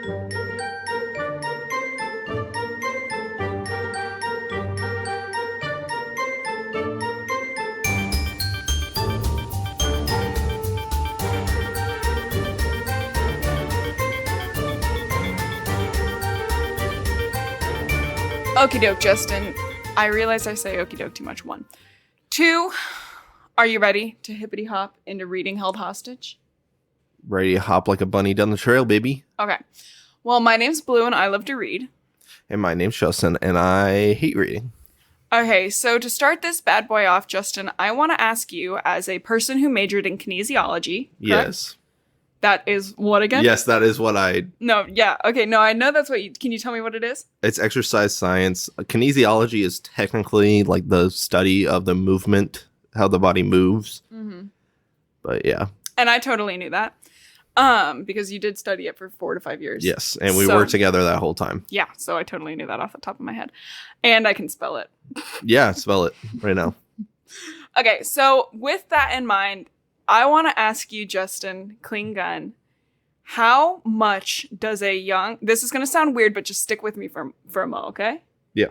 Okie doke, Justin. I realize I say okie doke too much. 1. 2, are you ready to hippity hop into reading Held Hostage? Ready to hop like a bunny down the trail, baby. Okay. Well, my name's Blue and I love to read. And my name's Justin and I hate reading. Okay, so to start this bad boy off, Justin, I want to ask you, as a person who majored in kinesiology. Correct? Yes. That is what again? Yes, that is what No, yeah. Okay, no, I know that's what can you tell me what it is? It's exercise science. Kinesiology is technically like the study of the movement, how the body moves. Mm-hmm. But yeah. And I totally knew that. Because you did study it for 4 to 5 years. Yes, and we worked together that whole time. Yeah, so I totally knew that off the top of my head. And I can spell it. Yeah, spell it right now. Okay, so with that in mind, I want to ask you, Justin, clean gun, how much does this is going to sound weird, but just stick with me for a mo, okay? Yeah.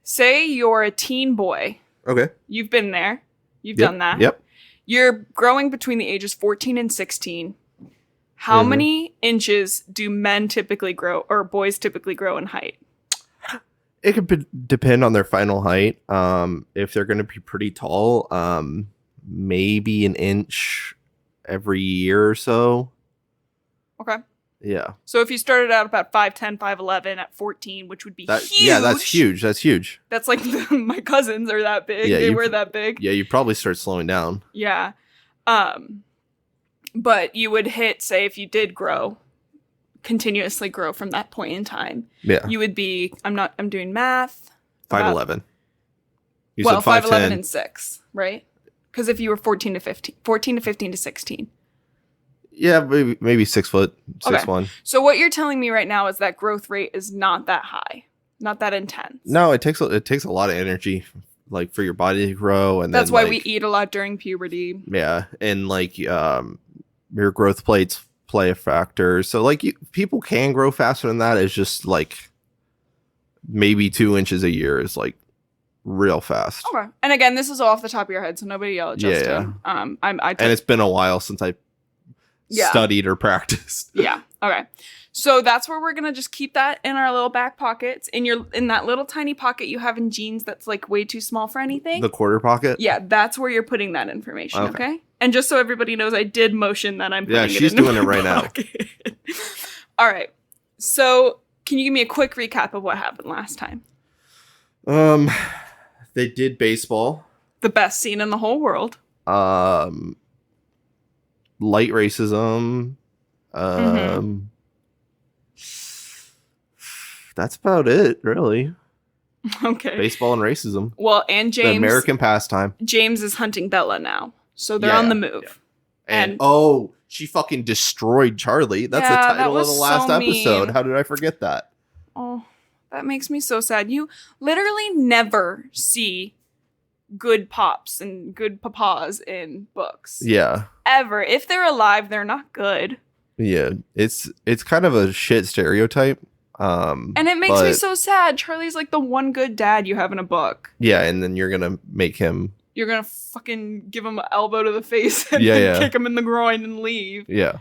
Say you're a teen boy. Okay. You've been there. You've done that. Yep. You're growing between the ages 14 and 16. How many inches do men typically grow, or boys typically grow in height? It could depend on their final height. If they're going to be pretty tall, maybe an inch every year or so. Okay. Yeah. So if you started out about 5'10", 5'11", at 14, which would be huge. Yeah, that's huge. That's huge. That's like my cousins are that big. Yeah, they were that big. Yeah, you probably start slowing down. Yeah. But you would hit, say, if you did continuously grow from that point in time. Yeah. You would be, I'm doing math. 5'11". You said 5'10". 5'11" and 6, right? Because if you were 14 to 15 to 16. Yeah, maybe 6 foot, 6'1". Okay. So what you're telling me right now is that growth rate is not that high, not that intense. No, it takes a lot of energy, like for your body to grow, and that's why we eat a lot during puberty. Yeah, and like your growth plates play a factor. So like people can grow faster than that. It's just like maybe 2 inches a year is like real fast. Okay. And again, this is all off the top of your head, so nobody yell at Justin. Yeah. And it's been a while since I studied or practiced. Yeah. Okay. So that's where we're gonna just keep that in our little back pockets. In that little tiny pocket you have in jeans that's like way too small for anything. The quarter pocket? Yeah, that's where you're putting that information, okay? And just so everybody knows, I did motion that I'm putting it in. Yeah, she's doing it right now. All right. So can you give me a quick recap of what happened last time? They did baseball. The best scene in the whole world. Light racism. That's about it, really. Okay. Baseball and racism. Well, and James. The American pastime. James is hunting Bella now. So they're on the move. Yeah. And she fucking destroyed Charlie. That's the title of the last episode. How did I forget that? Oh, that makes me so sad. You literally never see good pops and good papas in books. Yeah. Ever. If they're alive, they're not good. Yeah. It's kind of a shit stereotype. And it makes me so sad. Charlie's like the one good dad you have in a book. Yeah, and then you're gonna make him. You're gonna fucking give him an elbow to the face and then kick him in the groin and leave. Yeah.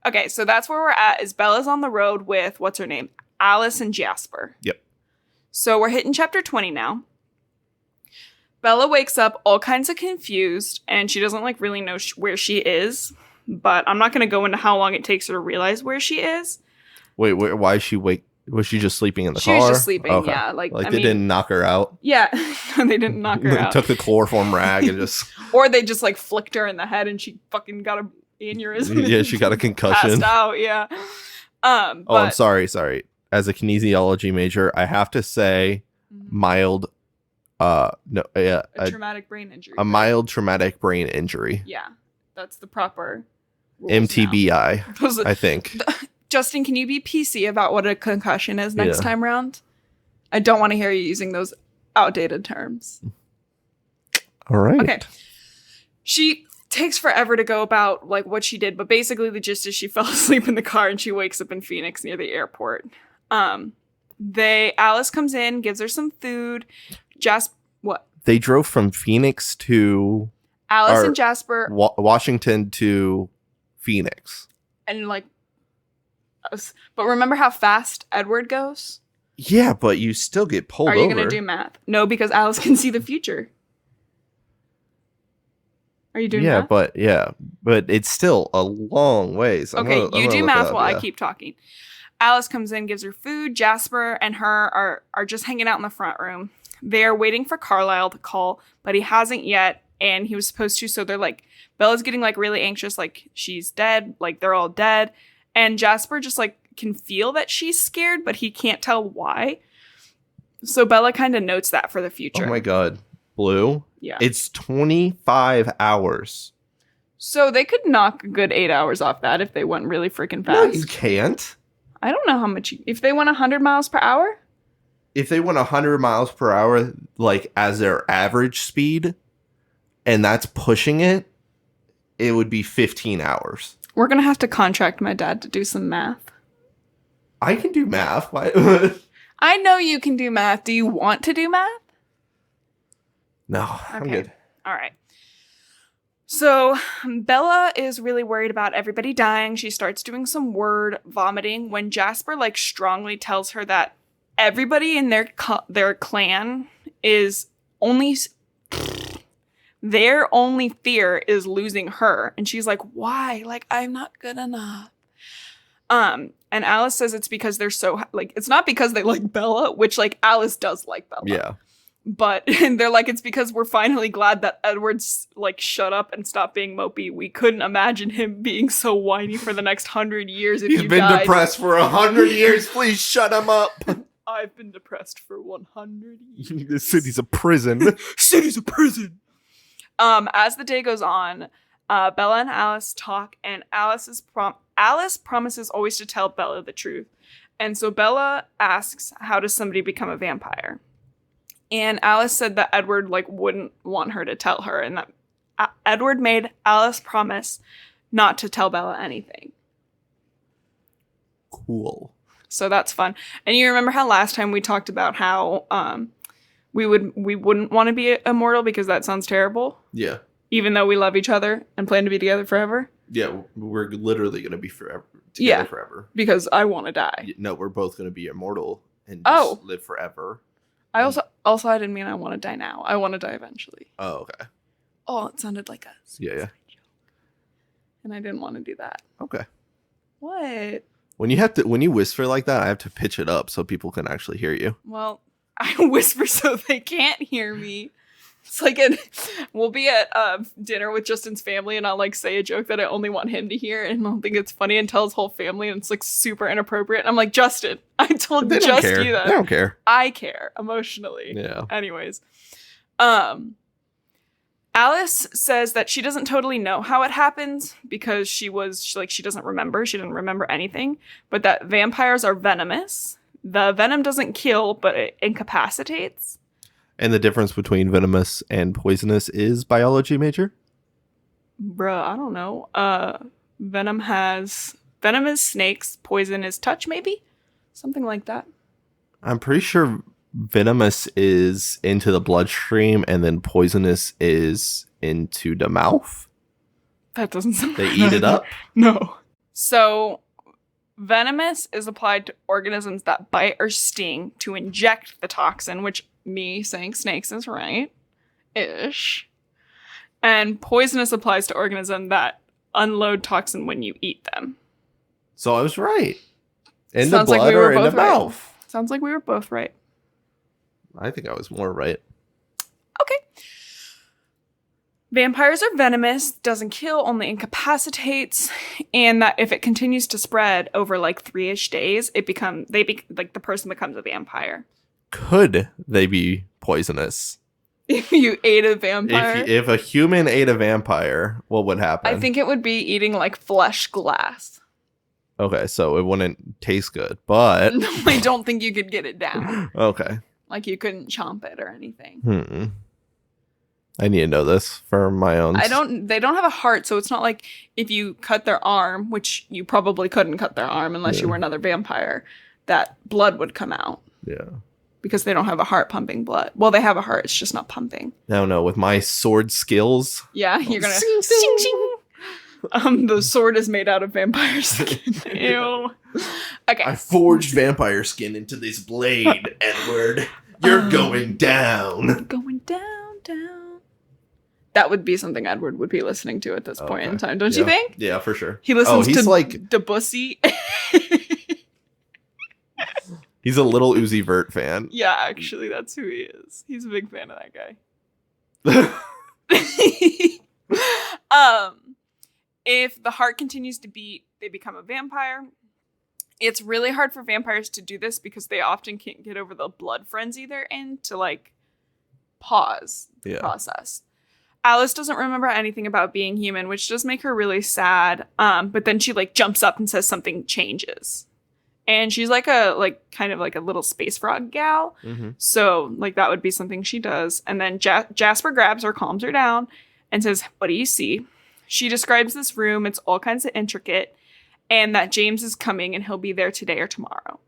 Okay, so that's where we're at. Is Bella's on the road with what's her name, Alice and Jasper. Yep. So we're hitting chapter 20 now. Bella wakes up all kinds of confused, and she doesn't like really know where she is. But I'm not gonna go into how long it takes her to realize where she is. Wait, why is she wake? Was she just sleeping in the car? She was just sleeping, yeah. Like they didn't knock her out? Yeah, they didn't knock her out. Took the chloroform rag and just... Or they just, like, flicked her in the head and she fucking got an aneurysm. Yeah, she got a concussion. Passed out, yeah. I'm sorry. As a kinesiology major, I have to say mild... a traumatic brain injury. A mild traumatic brain injury. Yeah, that's the proper rules MTBI, I think. Justin, can you be PC about what a concussion is next time round? I don't want to hear you using those outdated terms. All right. Okay. She takes forever to go about like what she did, but basically the gist is she fell asleep in the car and she wakes up in Phoenix near the airport. Alice comes in, gives her some food. What? They drove from Phoenix to Alice and Jasper Washington to Phoenix. And like, but remember how fast Edward goes? Yeah, but you still get pulled over. Are you going to do math? No, because Alice can see the future. Are you doing math? But it's still a long ways. Okay, you do math while I keep talking. Alice comes in, gives her food. Jasper and her are just hanging out in the front room. They're waiting for Carlisle to call, but he hasn't yet, and he was supposed to. So they're like, Bella's getting like really anxious, like she's dead, like they're all dead. And Jasper just like can feel that she's scared, but he can't tell why. So Bella kind of notes that for the future. Oh my God. Blue? Yeah. It's 25 hours. So they could knock a good 8 hours off that if they went really freaking fast. No, you can't. I don't know how much. If they went 100 miles per hour? If they went 100 miles per hour, like as their average speed, and that's pushing it, it would be 15 hours. We're going to have to contract my dad to do some math. I can do math. I know you can do math. Do you want to do math? No, okay. I'm good. All right. So Bella is really worried about everybody dying. She starts doing some word vomiting when Jasper like strongly tells her that everybody in their clan is only their only fear is losing her. And she's like, why? Like, I'm not good enough. And Alice says it's because they're so like, it's not because they like Bella, which like Alice does like Bella. Yeah. But they're like, it's because we're finally glad that Edward's like shut up and stopped being mopey. We couldn't imagine him being so whiny for the next 100 years if He's been depressed for 100 years. Please shut him up. I've been depressed for 100 years. This city's a prison. City's a prison. As the day goes on, Bella and Alice talk, and Alice promises always to tell Bella the truth. And so Bella asks, how does somebody become a vampire? And Alice said that Edward like wouldn't want her to tell her, and that Edward made Alice promise not to tell Bella anything. Cool. So that's fun. And you remember how last time we talked about how we wouldn't want to be immortal because that sounds terrible? Yeah. Even though we love each other and plan to be together forever? Yeah, we're literally going to be together forever. Because I want to die. No, we're both going to be immortal and just live forever. I also I didn't mean I want to die now. I want to die eventually. Oh, okay. Oh, it sounded like us. Yeah. And I didn't want to do that. Okay. What? When you whisper like that, I have to pitch it up so people can actually hear you. Well, I whisper so they can't hear me. It's like we'll be at dinner with Justin's family, and I'll like say a joke that I only want him to hear, and I'll think it's funny and tell his whole family, and it's like super inappropriate. And I'm like, Justin, I told just you that. They don't care. I care emotionally. Yeah. Anyways, Alice says that she doesn't totally know how it happens because she doesn't remember. She didn't remember anything, but that vampires are venomous. The venom doesn't kill, but it incapacitates. And the difference between venomous and poisonous is biology major? Bruh, I don't know. Venom is snakes, poison is touch, maybe? Something like that. I'm pretty sure venomous is into the bloodstream and then poisonous is into the mouth. That doesn't sound They eat it up? No. So venomous is applied to organisms that bite or sting to inject the toxin, which me saying snakes is right. Ish. And poisonous applies to organisms that unload toxin when you eat them. So I was right. In the blood or in the mouth. Sounds like we were both right. I think I was more right. Okay. Vampires are venomous, doesn't kill, only incapacitates, and that if it continues to spread over like 3-ish days, the person becomes a vampire. Could they be poisonous? If you ate a vampire? If a human ate a vampire, what would happen? I think it would be eating like flesh glass. Okay, so it wouldn't taste good, but... No, I don't think you could get it down. Okay. Like you couldn't chomp it or anything. I need to know this for my own. They don't have a heart, so it's not like if you cut their arm, which you probably couldn't cut their arm unless you were another vampire, that blood would come out. Yeah. Because they don't have a heart pumping blood. Well, they have a heart, it's just not pumping. No, with my sword skills. Yeah, you're gonna sing, sing. The sword is made out of vampire skin. Ew. Okay. I forged vampire skin into this blade, Edward. You're going down. Going down, down. That would be something Edward would be listening to at this point in time, don't you think? Yeah, for sure. He listens to Debussy. He's a little Uzi Vert fan. Yeah, actually, that's who he is. He's a big fan of that guy. If the heart continues to beat, they become a vampire. It's really hard for vampires to do this because they often can't get over the blood frenzy they're in to, like, pause the process. Alice doesn't remember anything about being human, which does make her really sad. But then she, like, jumps up and says something changes. And she's like kind of like a little space frog gal. Mm-hmm. So, like, that would be something she does. And then Jasper grabs her, calms her down, and says, "What do you see?" She describes this room. It's all kinds of intricate. And that James is coming and he'll be there today or tomorrow.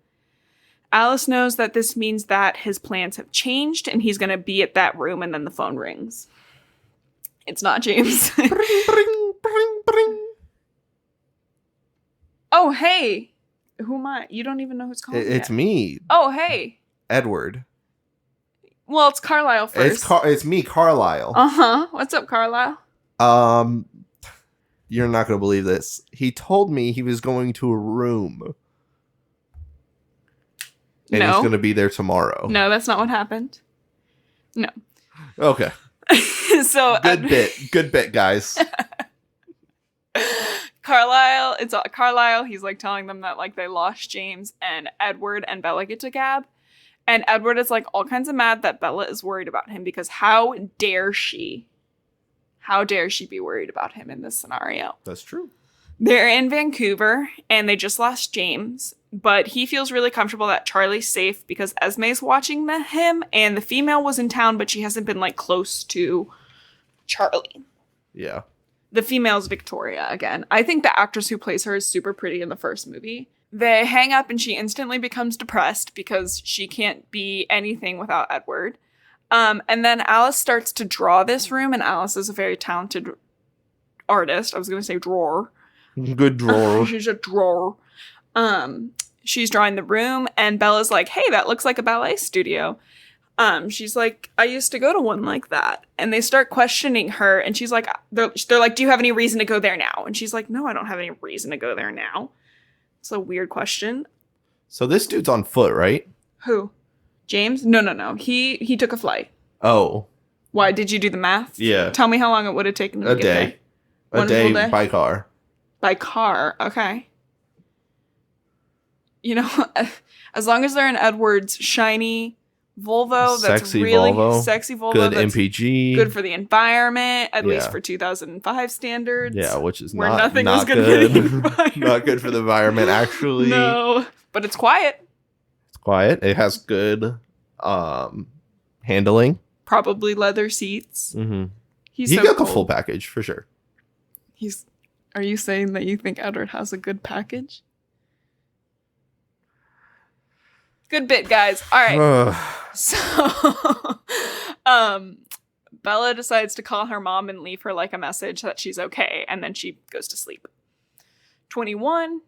Alice knows that this means that his plans have changed and he's going to be at that room, and then the phone rings. It's not James. Bring, bring, bring, bring. Oh, hey. Who am I? You don't even know who's calling It's me. Oh, hey. Edward. Well, it's Carlisle first. It's me, Carlisle. Uh-huh. What's up, Carlisle? You're not going to believe this. He told me he was going to a room. And he's going to be there tomorrow. No, that's not what happened. No. Okay. So Good bit, guys. Carlisle, he's like telling them that like they lost James, and Edward and Bella get to gab. And Edward is like all kinds of mad that Bella is worried about him because how dare she be worried about him in this scenario? That's true. They're in Vancouver and they just lost James, but he feels really comfortable that Charlie's safe because Esme's watching him, and the female was in town, but she hasn't been like close to Charlie. Yeah. The female's Victoria again. I think the actress who plays her is super pretty in the first movie. They hang up and she instantly becomes depressed because she can't be anything without Edward. And then Alice starts to draw this room, and Alice is a very talented artist. I was going to say drawer. Good drawer. She's a drawer. She's drawing the room, and Bella's like, "Hey, that looks like a ballet studio." She's like, "I used to go to one like that." And they start questioning her, and she's like, they're like, "Do you have any reason to go there now?" And she's like, "No, I don't have any reason to go there now." It's a weird question. So this dude's on foot, right? Who? James? No. He took a flight. Oh. Why? Did you do the math? Yeah. Tell me how long it would have taken him to get there. A day by car. By car, okay. You know, as long as they're in Edward's shiny Volvo, that's sexy really Volvo. Sexy Volvo. Good that's MPG. good for the environment, at least for 2005 standards. Yeah, which is where not nothing not was good. good. Not good for the environment, actually. No, but it's quiet. It's quiet. It has good handling. Probably leather seats. Mm-hmm. He got the full package for sure. Are you saying that you think Edward has a good package? Good bit, guys. All right. So, Bella decides to call her mom and leave her like a message that she's okay, and then she goes to sleep. 21.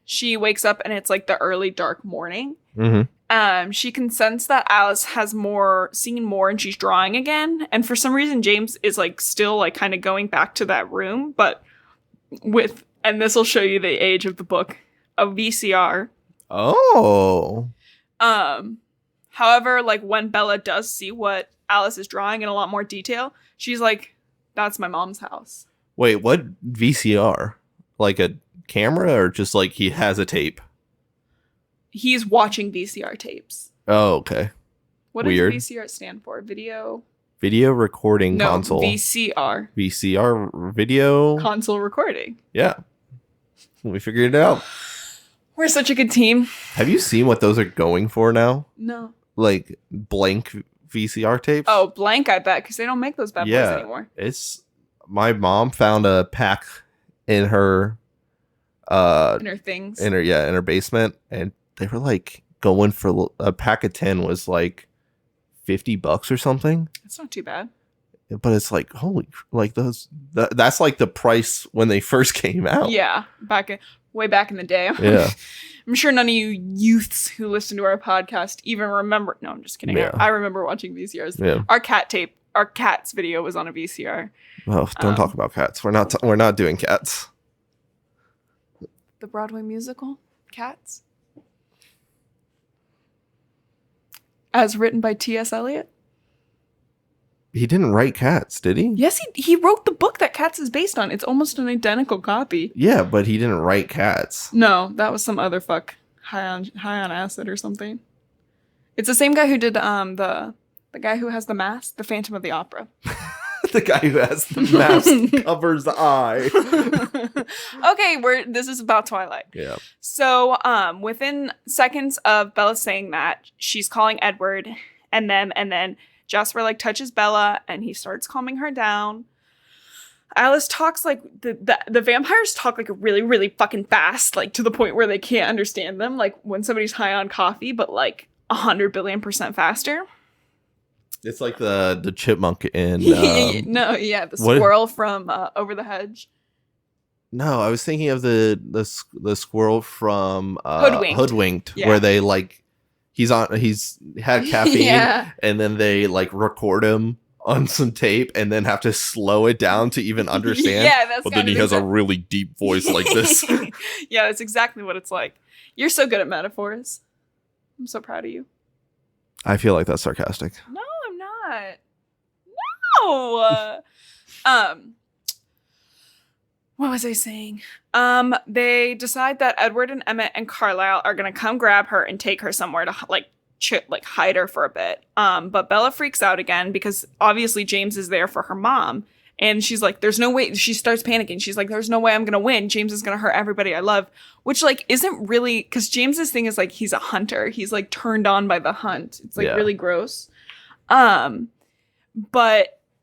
She wakes up and it's like the early dark morning. Mm-hmm. She can sense that Alice has seen more, and she's drawing again. And for some reason, James is like still like kind of going back to that room, but and this will show you the age of the book, a VCR. Oh. However, like when Bella does see what Alice is drawing in a lot more detail, she's like, "That's my mom's house." Wait, what VCR? Like a camera, or just like he has a tape? He's watching VCR tapes. Oh, okay. What Weird. does VCR stand for? Video recording console. VCR. VCR video console recording. Yeah. We figured it out. We're such a good team. Have you seen what those are going for now? No. Like blank VCR tapes. Oh, blank, I bet, because they don't make those bad boys anymore. It's my mom found a pack in her things. in her basement, and they were like going for a pack of 10 was like $50 or something. It's not too bad. But it's like, holy, like that's like the price when they first came out. Yeah, way back in the day. Yeah. I'm sure none of you youths who listen to our podcast even remember. No, I'm just kidding. Yeah. I remember watching VCRs. Yeah. Our cat's video was on a VCR. Oh, don't talk about cats. We're not doing cats. The Broadway musical, Cats. As written by T.S. Eliot. He didn't write Cats, did he? Yes, he wrote the book that Cats is based on. It's almost an identical copy. Yeah, but he didn't write Cats. No, that was some other fuck high on acid or something. It's the same guy who did the guy who has the mask, the Phantom of the Opera. The guy who has the mask covers the eye. Okay, this is about Twilight. Yeah. So, within seconds of Bella saying that, she's calling Edward and then Jasper like touches Bella and he starts calming her down. Alice talks like the vampires talk like really, really fucking fast, like to the point where they can't understand them, like when somebody's high on coffee, but like 100 billion% faster. It's like the chipmunk in the squirrel from Over the Hedge. No, I was thinking of the squirrel from Hoodwinked, yeah. where they like he's had caffeine and then they like record him on some tape and then have to slow it down to even understand. Yeah, that's but then he has a really deep voice like this. Yeah, that's exactly what it's like. You're so good at metaphors. I'm so proud of you. I feel like that's sarcastic. No, I'm not. No. What was I saying? They decide that Edward and Emmett and Carlisle are gonna come grab her and take her somewhere to hide her for a bit. But Bella freaks out again because obviously James is there for her mom. And she's like, there's no way. She starts panicking. She's like, there's no way I'm going to win. James is going to hurt everybody I love. Which, like, isn't really... Because James's thing is, like, he's a hunter. He's, like, turned on by the hunt. It's, like, really gross. But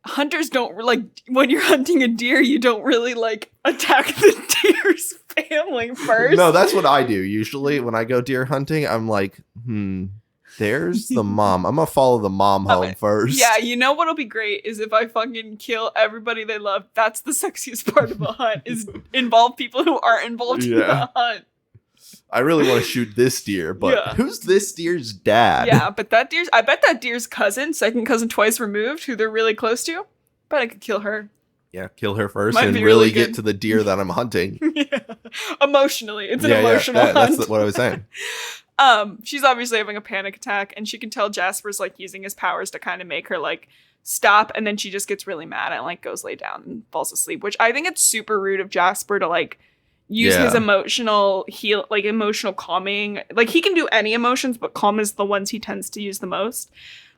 hunters don't... Like, when you're hunting a deer, you don't really, like, attack the deer's family first. No, that's what I do. Usually, when I go deer hunting, I'm like, there's the mom. I'm gonna follow the mom home first. Yeah, you know what'll be great is if I fucking kill everybody they love. That's the sexiest part of a hunt, is involve people who aren't involved in the hunt. I really want to shoot this deer, but who's this deer's dad? Yeah, but I bet that deer's second cousin twice removed, who they're really close to. But I could kill her. Yeah, kill her first Might and be really really get good. to the deer that I'm hunting. Yeah. Emotionally. It's an emotional hunt. That's what I was saying. She's obviously having a panic attack, and she can tell Jasper's like using his powers to kind of make her like stop, and then she just gets really mad and like goes lay down and falls asleep, which I think it's super rude of Jasper to like use his emotional emotional calming. Like, he can do any emotions, but calm is the ones he tends to use the most.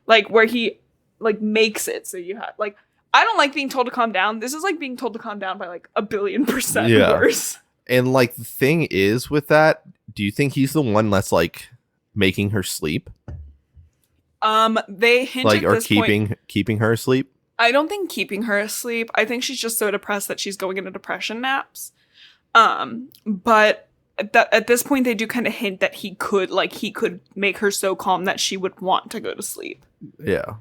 Like, where he like makes it so you have like, I don't like being told to calm down. This is like being told to calm down by like 1,000,000,000% worse. And like the thing is with that, do you think he's the one that's like making her sleep? They hint like, at or this point, keeping her asleep? I don't think keeping her asleep. I think she's just so depressed that she's going into depression naps. But at this point, they do kind of hint that he could make her so calm that she would want to go to sleep. Yeah.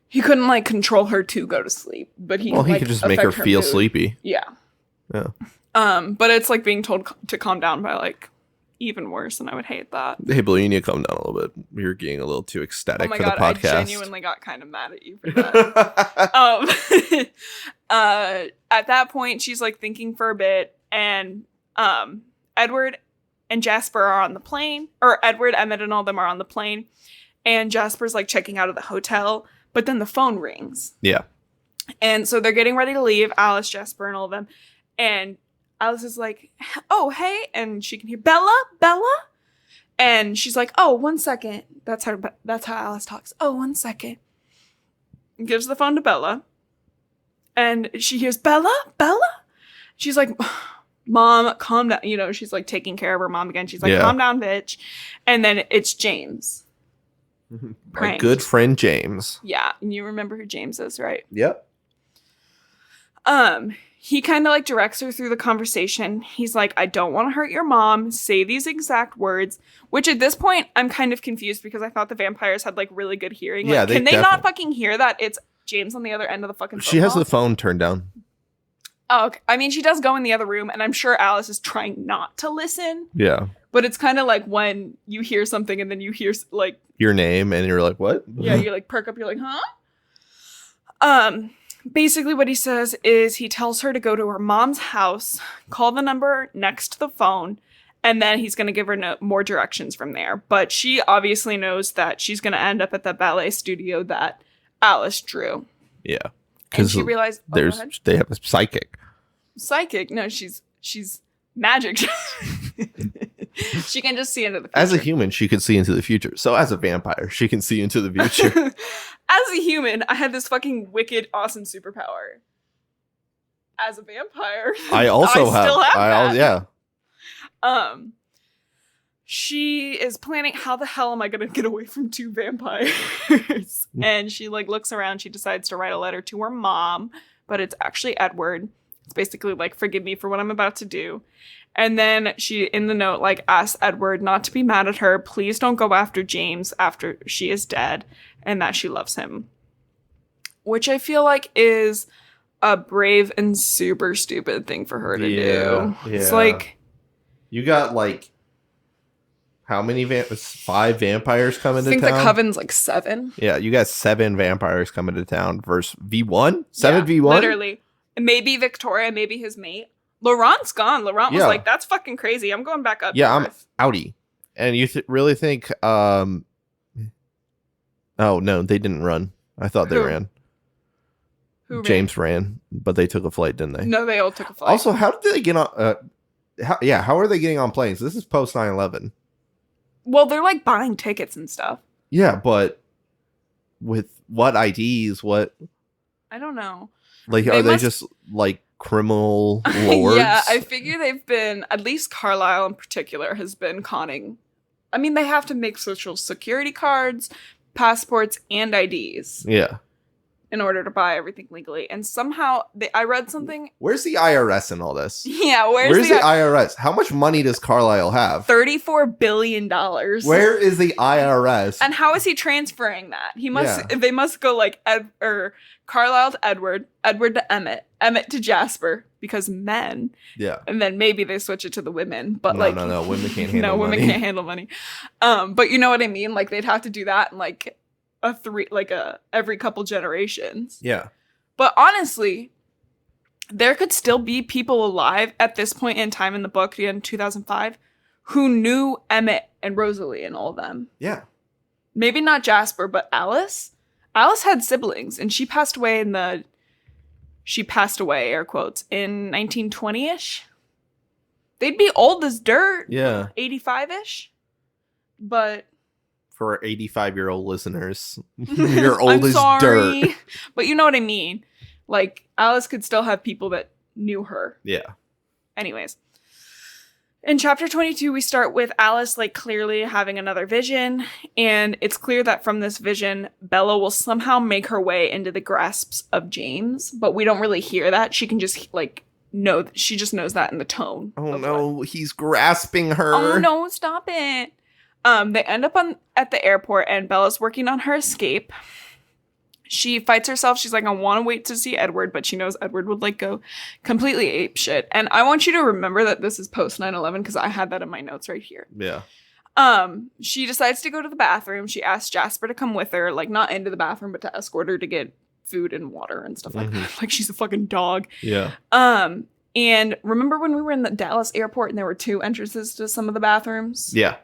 He couldn't like control her to go to sleep, but he could just make her feel sleepy. Yeah. Yeah. But it's like being told to calm down by like even worse, and I would hate that. Hey, Blue, you need to calm down a little bit. You're getting a little too ecstatic for the podcast. I genuinely got kind of mad at you for that. At that point, she's like thinking for a bit, and Edward and Jasper are on the plane, or Edward, Emmett, and all them are on the plane, and Jasper's like checking out of the hotel, but then the phone rings. Yeah. And so they're getting ready to leave, Alice, Jasper, and all of them, and Alice is like, oh, hey. And she can hear, Bella? And she's like, oh, 1 second. That's how Alice talks. Oh, 1 second. And gives the phone to Bella. And she hears, Bella? She's like, Mom, calm down. You know, she's like taking care of her mom again. She's like, calm down, bitch. And then it's James. My pranked. good friend James. Yeah, and you remember who James is, right? Yep. He kind of like directs her through the conversation. He's like, I don't want to hurt your mom. Say these exact words. Which at this point, I'm kind of confused because I thought the vampires had like really good hearing. Yeah, like, can they not fucking hear that it's James on the other end of the fucking phone She has call? the phone turned down. Oh, okay. I mean, she does go in the other room, and I'm sure Alice is trying not to listen. Yeah. But it's kind of like when you hear something and then you hear like your name and you're like, what? Yeah, you like perk up, you're like, huh? Basically what he says is he tells her to go to her mom's house, call the number next to the phone, and then he's going to give her more directions from there. But she obviously knows that she's going to end up at the ballet studio that Alice drew. Yeah. And she realized they have a psychic. Psychic? No, she's magic. She can just see into the future. As a human, she could see into the future. So as a vampire, she can see into the future. As a human, I had this fucking wicked, awesome superpower. As a vampire, I also still have that. Yeah. She is planning, how the hell am I going to get away from two vampires? And she like looks around. She decides to write a letter to her mom, but it's actually Edward. It's basically like, forgive me for what I'm about to do. And then she, in the note, like asks Edward not to be mad at her. Please don't go after James after she is dead, and that she loves him. Which I feel like is a brave and super stupid thing for her to do. Yeah. It's like, you got like how many 5 vampires coming to town? I think the coven's like 7. Yeah, you got 7 vampires coming to town versus V1? 7v1? Literally. Maybe Victoria, maybe his mate. Laurent's gone. Laurent was like, that's fucking crazy. I'm going back up. Yeah, I'm outie. And you really think, oh no, they didn't run. I thought they ran. Who James ran, but they took a flight, didn't they? No, they all took a flight. Also, how did they get on, how are they getting on planes? This is post 9/11. Well, they're like buying tickets and stuff. Yeah, but with what IDs? What? I don't know. Like, are they just like criminal lords? Yeah, I figure they've been, at least Carlisle in particular, has been conning. I mean, they have to make social security cards, passports, and IDs. Yeah. In order to buy everything legally. And somehow, I read something. Where's the IRS in all this? Yeah, where's the IRS? How much money does Carlisle have? $34 billion. Where is the IRS? And how is he transferring that? He must. They must go like Carlisle to Edward, Edward to Emmett, Emmett to Jasper, because men. Yeah. And then maybe they switch it to the women, but no, women can't handle money. Women can't handle money. But you know what I mean? Like they'd have to do that in like every couple generations. Yeah. But honestly, there could still be people alive at this point in time in the book, in 2005, who knew Emmett and Rosalie and all of them. Yeah. Maybe not Jasper, but Alice. Alice had siblings, and she passed away air quotes, in 1920-ish. They'd be old as dirt. Yeah. 85-ish. But for our 85-year-old listeners, you're old as dirt. But you know what I mean. Like, Alice could still have people that knew her. Yeah. Anyways. In chapter 22, we start with Alice, like, clearly having another vision. And it's clear that from this vision, Bella will somehow make her way into the grasps of James. But we don't really hear that. She can just, like, know. She just knows that in the tone. Oh, no. He's grasping her. Oh, no. Stop it. They end up at the airport, and Bella's working on her escape. She fights herself. She's like, I want to wait to see Edward, but she knows Edward would like go completely apeshit. And I want you to remember that this is post 9/11 because I had that in my notes right here. Yeah. She decides to go to the bathroom. She asks Jasper to come with her, like not into the bathroom, but to escort her to get food and water and stuff like that. Like she's a fucking dog. Yeah. And remember when we were in the Dallas airport and there were 2 entrances to some of the bathrooms? Yeah.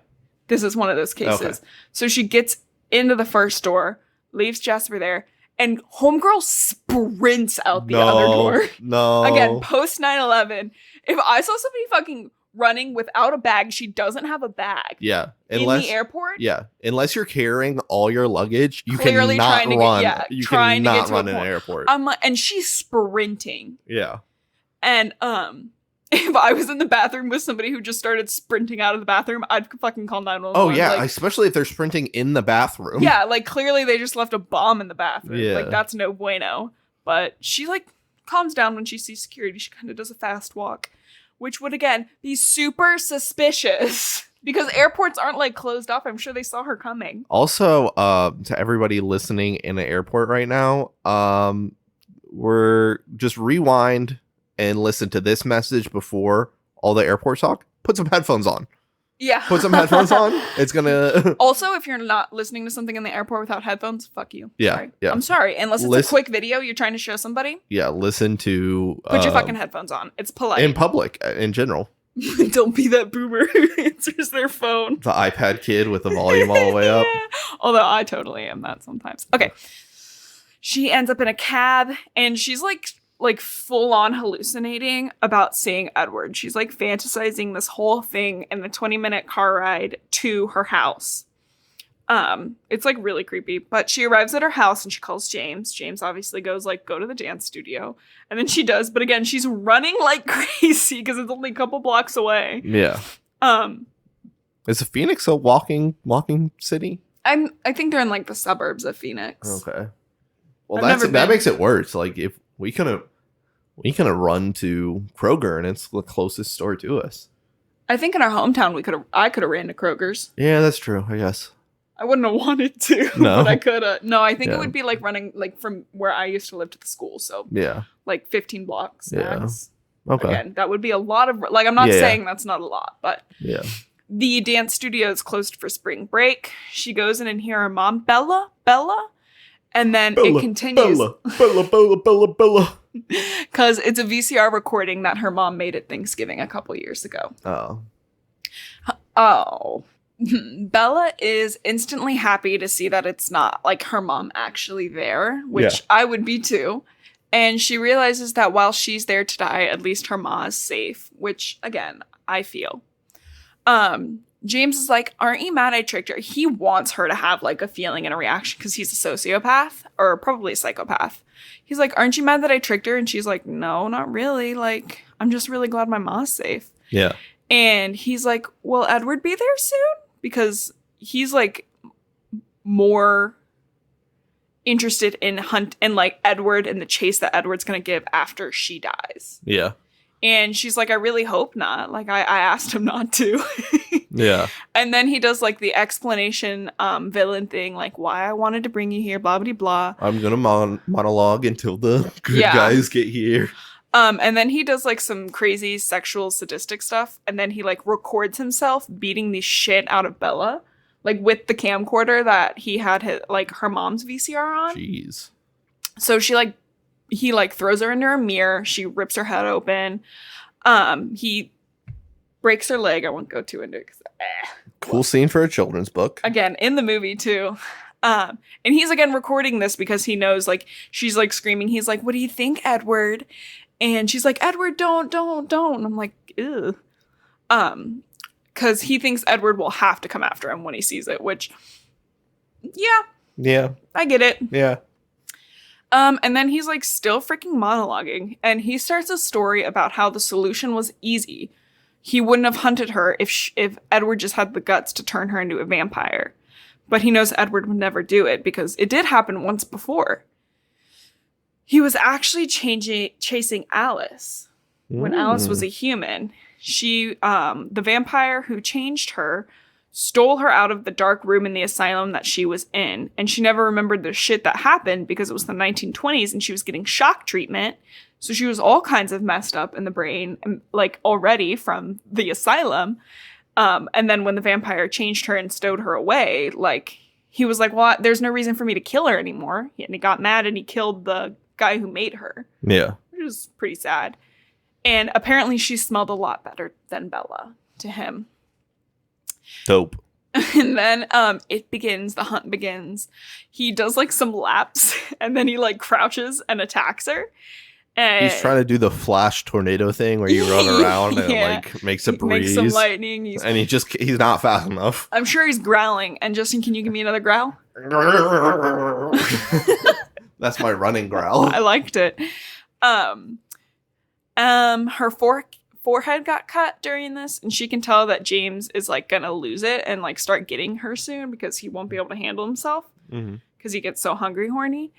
This is one of those cases. Okay. So she gets into the first door, leaves Jasper there, and homegirl sprints out the other door. No. Again, post 9/11. If I saw somebody fucking running without a bag, she doesn't have a bag. Yeah. In the airport? Yeah. Unless you're carrying all your luggage, you clearly cannot run. You trying cannot to get to run in an airport. I'm like, and she's sprinting. Yeah. And if I was in the bathroom with somebody who just started sprinting out of the bathroom, I'd fucking call 911. Oh yeah, like, especially if they're sprinting in the bathroom. Yeah, like clearly they just left a bomb in the bathroom. Yeah. Like that's no bueno. But she like calms down when she sees security. She kind of does a fast walk, which would again be super suspicious because airports aren't like closed off. I'm sure they saw her coming. Also, to everybody listening in an airport right now, we're just rewind and listen to this message before all the airport talk. Put some headphones on. Yeah. Put some headphones on. It's gonna. Also, if you're not listening to something in the airport without headphones, fuck you. Yeah. Sorry. Yeah. I'm sorry. Unless it's a quick video you're trying to show somebody. Yeah. Listen to. Put your fucking headphones on. It's polite. In public, in general. Don't be that boomer who answers their phone. The iPad kid with the volume all the way up. Yeah. Although I totally am that sometimes. Okay. She ends up in a cab and she's like full on hallucinating about seeing Edward. She's like fantasizing this whole thing in the 20-minute car ride to her house. It's like really creepy, but she arrives at her house and she calls James. James obviously goes like, go to the dance studio. And then she does. But again, she's running like crazy because it's only a couple blocks away. Yeah. Is Phoenix a walking city? I think they're in like the suburbs of Phoenix. Okay. Well, I've never that been. makes it worse. Like if we could run to Kroger and it's the closest store to us. I think in our hometown I could have ran to Kroger's. Yeah, that's true. I guess. I wouldn't have wanted to, No. but I could have. No, I think Yeah. it would be like running like from where I used to live to the school. So Yeah. like 15 blocks Yeah. max. Okay. Again, that would be a lot of like I'm not Yeah. saying that's not a lot, but Yeah. the dance studio is closed for spring break. She goes in and hear her mom, Bella, and then it continues Bella. because it's a VCR recording that her mom made at Thanksgiving a couple years ago. Oh. Bella is instantly happy to see that it's not like her mom actually there, which I would be too. And she realizes that while she's there to die, at least her ma is safe, which again, I feel. James is like, aren't you mad I tricked her? He wants her to have like a feeling and a reaction because he's a sociopath or probably a psychopath. He's like, aren't you mad that I tricked her? And she's like, no, not really. Like, I'm just really glad my ma's safe. Yeah. And he's like, will Edward be there soon? Because he's like more interested in like Edward and the chase that Edward's going to give after she dies. Yeah. And she's like, I really hope not. Like, I asked him not to. Yeah. And then he does like the explanation villain thing, like why I wanted to bring you here, blah, blah, blah. I'm going to monologue until the good guys get here. And then he does like some crazy sexual sadistic stuff. And then he like records himself beating the shit out of Bella, like with the camcorder that he had like her mom's VCR on. Jeez. So he throws her into a mirror. She rips her head open. He breaks her leg. I won't go too into it. Cool scene for a children's book. Again, in the movie too. And he's again recording this because he knows like she's like screaming. He's like, what do you think, Edward? And she's like, Edward, don't. And I'm like, ew. Because he thinks Edward will have to come after him when he sees it, which, Yeah. I get it. Yeah. And then he's like still freaking monologuing, and he starts a story about how the solution was easy. He wouldn't have hunted her if Edward just had the guts to turn her into a vampire. But he knows Edward would never do it because it did happen once before. He was actually chasing Alice when Alice was a human. She, the vampire who changed her, stole her out of the dark room in the asylum that she was in. And she never remembered the shit that happened because it was the 1920s and she was getting shock treatment. So she was all kinds of messed up in the brain, like already from the asylum. And then when the vampire changed her and stowed her away, like he was like, well, there's no reason for me to kill her anymore. And he got mad and he killed the guy who made her. Yeah. Which is pretty sad. And apparently she smelled a lot better than Bella to him. Dope. And then the hunt begins. He does like some laps and then he like crouches and attacks her. And he's trying to do the flash tornado thing where you run around and like makes a breeze. Makes some lightning. And he's not fast enough. I'm sure he's growling. And Justin, can you give me another growl? That's my running growl. I liked it. Her forehead got cut during this, and she can tell that James is like gonna lose it and like start getting her soon because he won't be able to handle himself because he gets so hungry horny.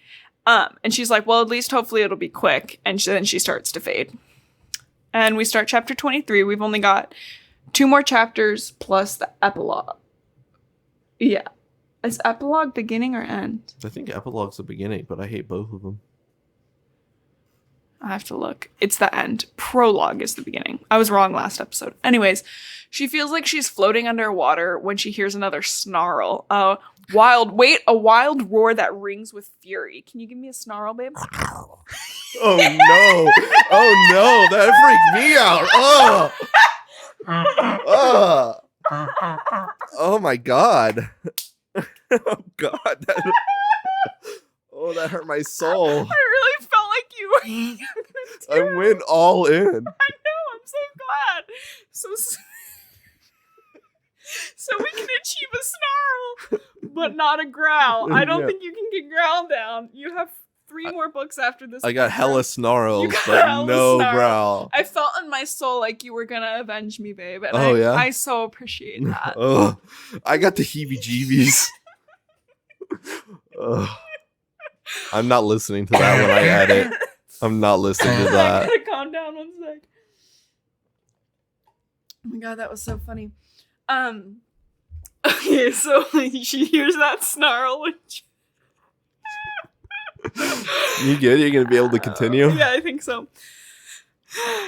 And she's like, well, at least hopefully it'll be quick. And then she starts to fade. And we start chapter 23. We've only got 2 more chapters plus the epilogue. Yeah. Is epilogue beginning or end? I think epilogue's the beginning, but I hate both of them. I have to look. It's the end. Prologue is the beginning. I was wrong last episode. Anyways, she feels like she's floating underwater when she hears another snarl. A wild roar that rings with fury. Can you give me a snarl, babe? Oh no! Oh no! That freaked me out! Oh! Oh my god! Oh god! That hurt my soul. I really felt like you were I went all in. I know, I'm so glad. So we can achieve a snarl, but not a growl. I don't think you can get growl down. You have 3 more books after this. I got hella snarls, but no growl. I felt in my soul like you were gonna avenge me, babe. And I so appreciate that. Oh, I got the heebie-jeebies. I'm not listening to that when I edit. I'm not listening to that. I gotta calm down 1 sec. Oh my god, that was so funny. Okay, so she hears that snarl. You good? You're gonna be able to continue? Yeah, I think so.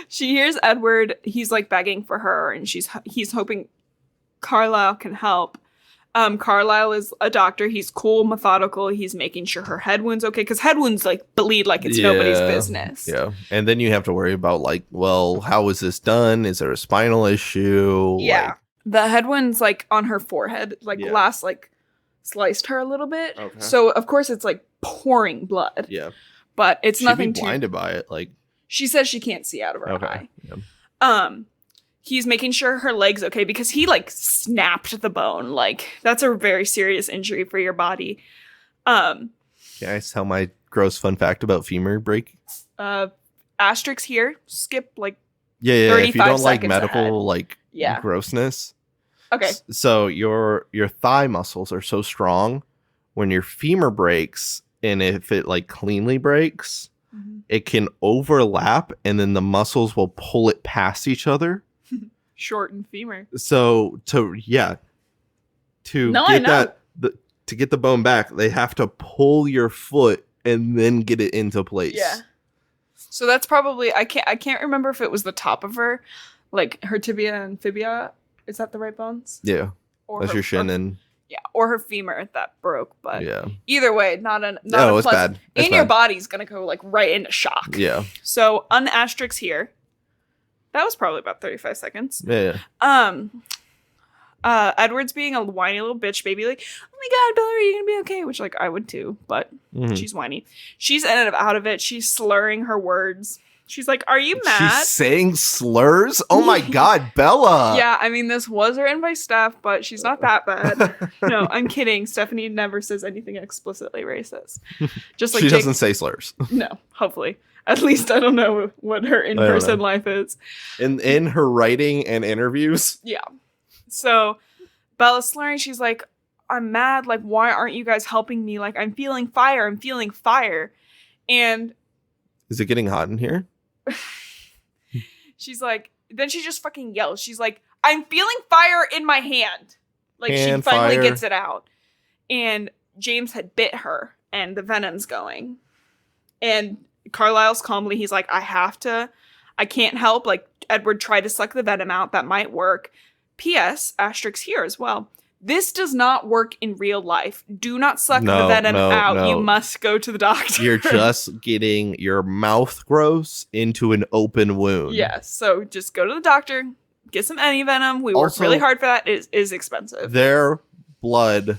She hears Edward. He's like begging for her, and he's hoping Carlisle can help. Carlisle is a doctor. He's cool, methodical. He's making sure her head wound's okay, because head wounds like bleed like it's nobody's business. Yeah, and then you have to worry about like, well, how was this done? Is there a spinal issue? Yeah, like, the head wounds like on her forehead, like last like sliced her a little bit. Okay. So of course it's like pouring blood. Yeah, but it's nothing. She'd be blinded by it. Like she says, she can't see out of her eye. Yeah. He's making sure her leg's okay because he like snapped the bone. Like that's a very serious injury for your body. Can I tell my gross fun fact about femur break? Asterisk here. Skip like yeah. If you don't like medical ahead. Like grossness. Okay. So your thigh muscles are so strong when your femur breaks, and if it like cleanly breaks, it can overlap, and then the muscles will pull it past each other. Shortened femur. So to get the bone back, they have to pull your foot and then get it into place. Yeah. So that's probably I can't remember if it was the top of her, like her tibia and fibia. Is that the right bones? Yeah. Or that's your shin and or her femur that broke. But yeah, either way, not a it's bad. And your body's gonna go like right into shock. Yeah. So asterisk here. That was probably about 35 seconds. Yeah. Edward's being a whiny little bitch baby, like, oh my god, Bella, are you gonna be okay? Which like I would too, but she's whiny. She's out of it. She's slurring her words. She's like, are you mad? She's saying slurs? Oh my god, Bella. Yeah, I mean, this was written by Steph, but she's not that bad. No, I'm kidding. Stephanie never says anything explicitly racist. Just like she doesn't say slurs. No, hopefully. At least I don't know what her in-person life is. In her writing and interviews? Yeah. So Bella's slurring. She's like, I'm mad. Like, why aren't you guys helping me? Like, I'm feeling fire. I'm feeling fire. And is it getting hot in here? She's like, then she just fucking yells. She's like, I'm feeling fire in my hand. Like, hand she finally fire. gets it out. And James had bit her and the venom's going. And Carlisle's calmly, he's like, I can't help. Like, Edward tried to suck the venom out. That might work. P.S. Asterisk here as well. This does not work in real life. Do not suck the venom out. No. You must go to the doctor. You're just getting your mouth gross into an open wound. Yes. So just go to the doctor. Get some anti-venom. We work really hard for that. It is expensive. Their blood